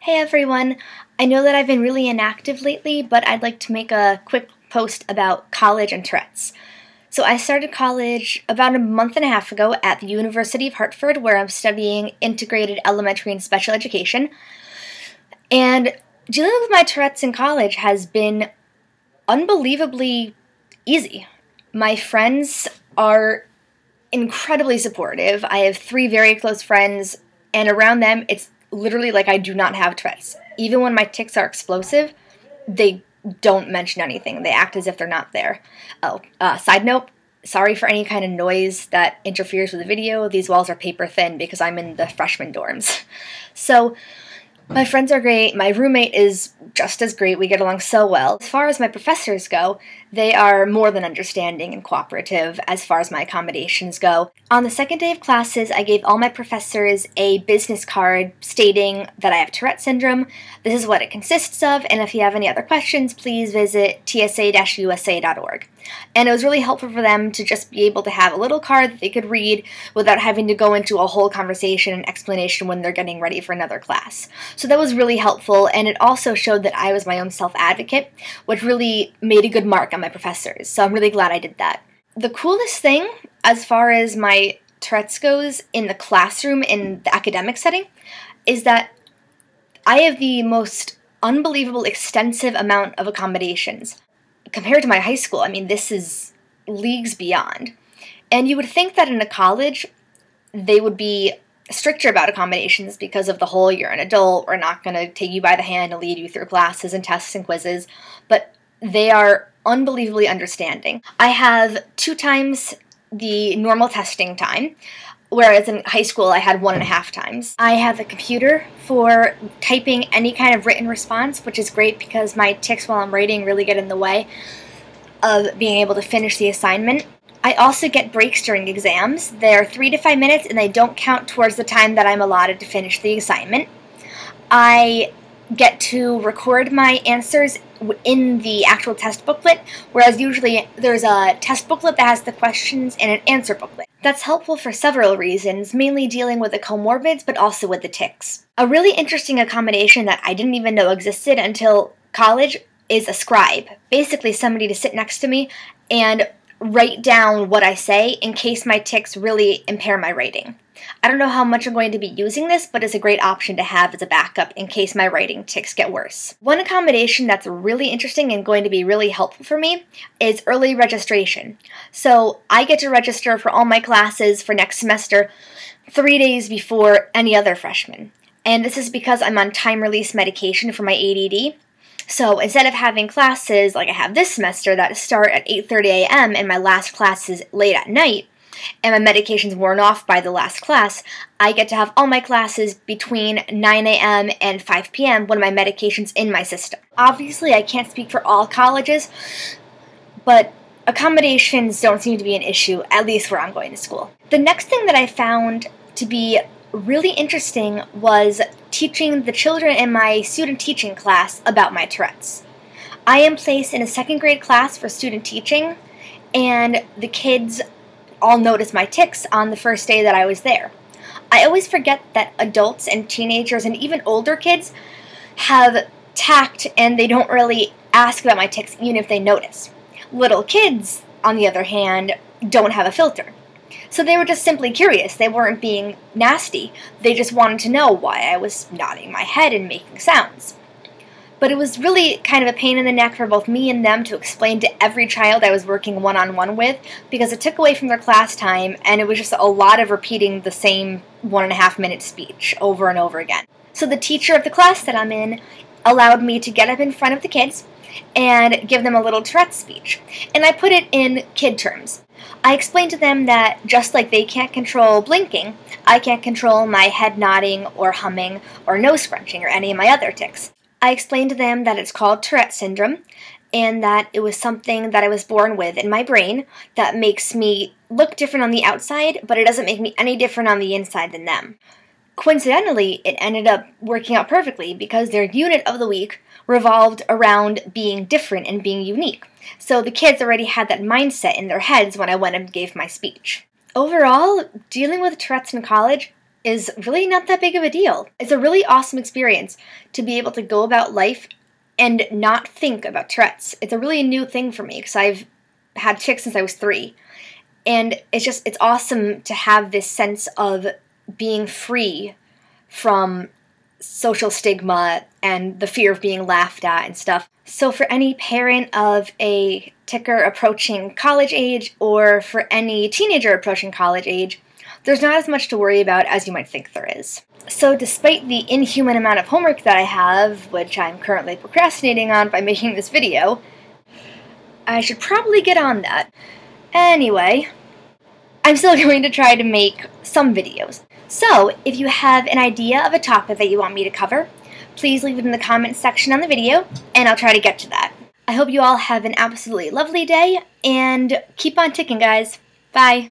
Hey everyone! I know that I've been really inactive lately, but I'd like to make a quick post about college and Tourette's. So I started college about a month and a half ago at the University of Hartford, where I'm studying integrated elementary and special education. And dealing with my Tourette's in college has been unbelievably easy. My friends are incredibly supportive. I have 3 very close friends, and around them, it's literally like I do not have Tourette's. Even when my tics are explosive, they don't mention anything. They act as if they're not there. Oh, side note, sorry for any kind of noise that interferes with the video. These walls are paper thin because I'm in the freshman dorms. So, my friends are great. My roommate is just as great. We get along so well. As far as my professors go, they are more than understanding and cooperative as far as my accommodations go. On the second day of classes, I gave all my professors a business card stating that I have Tourette syndrome. This is what it consists of, and if you have any other questions, please visit tsa-usa.org. And it was really helpful for them to just be able to have a little card that they could read without having to go into a whole conversation and explanation when they're getting ready for another class. So that was really helpful, and it also showed that I was my own self-advocate, which really made a good mark on my professors. So I'm really glad I did that. The coolest thing, as far as my Tourette's goes in the classroom in the academic setting, is that I have the most unbelievable extensive amount of accommodations. Compared to my high school, I mean, this is leagues beyond. And you would think that in a college, they would be stricter about accommodations because of the whole you're an adult, we're not going to take you by the hand and lead you through classes and tests and quizzes, but they are unbelievably understanding. I have 2 times the normal testing time, whereas in high school I had 1.5 times. I have a computer for typing any kind of written response, which is great because my tics while I'm writing really get in the way of being able to finish the assignment. I also get breaks during exams. They're 3 to 5 minutes and they don't count towards the time that I'm allotted to finish the assignment. I get to record my answers in the actual test booklet, whereas usually there's a test booklet that has the questions and an answer booklet. That's helpful for several reasons, mainly dealing with the comorbids, but also with the tics. A really interesting accommodation that I didn't even know existed until college is a scribe. Basically somebody to sit next to me and write down what I say in case my tics really impair my writing. I don't know how much I'm going to be using this, but it's a great option to have as a backup in case my writing tics get worse. One accommodation that's really interesting and going to be really helpful for me is early registration. So I get to register for all my classes for next semester 3 days before any other freshman. And this is because I'm on time-release medication for my ADD. So instead of having classes like I have this semester that start at 8:30 a.m. and my last class is late at night, and my medication's worn off by the last class, I get to have all my classes between 9 a.m. and 5 p.m. when my medication's in my system. Obviously, I can't speak for all colleges, but accommodations don't seem to be an issue, at least where I'm going to school. The next thing that I found to be really interesting was teaching the children in my student teaching class about my Tourette's. I am placed in a 2nd grade class for student teaching, and the kids all noticed my tics on the first day that I was there. I always forget that adults and teenagers and even older kids have tact and they don't really ask about my tics even if they notice. Little kids, on the other hand, don't have a filter. So they were just simply curious. They weren't being nasty. They just wanted to know why I was nodding my head and making sounds. But it was really kind of a pain in the neck for both me and them to explain to every child I was working one-on-one with because it took away from their class time and it was just a lot of repeating the same 1.5-minute speech over and over again. So the teacher of the class that I'm in allowed me to get up in front of the kids and give them a little Tourette speech. And I put it in kid terms. I explained to them that just like they can't control blinking, I can't control my head nodding or humming or nose scrunching or any of my other tics. I explained to them that it's called Tourette syndrome and that it was something that I was born with in my brain that makes me look different on the outside, but it doesn't make me any different on the inside than them. Coincidentally, it ended up working out perfectly because their unit of the week revolved around being different and being unique. So the kids already had that mindset in their heads when I went and gave my speech. Overall, dealing with Tourette's in college is really not that big of a deal. It's a really awesome experience to be able to go about life and not think about Tourette's. It's a really new thing for me because I've had tics since I was 3. And it's awesome to have this sense of being free from social stigma and the fear of being laughed at and stuff. So for any parent of a ticker approaching college age, or for any teenager approaching college age, there's not as much to worry about as you might think there is. So despite the inhuman amount of homework that I have, which I'm currently procrastinating on by making this video, I should probably get on that. Anyway, I'm still going to try to make some videos. So, if you have an idea of a topic that you want me to cover, please leave it in the comments section on the video, and I'll try to get to that. I hope you all have an absolutely lovely day, and keep on ticking, guys. Bye!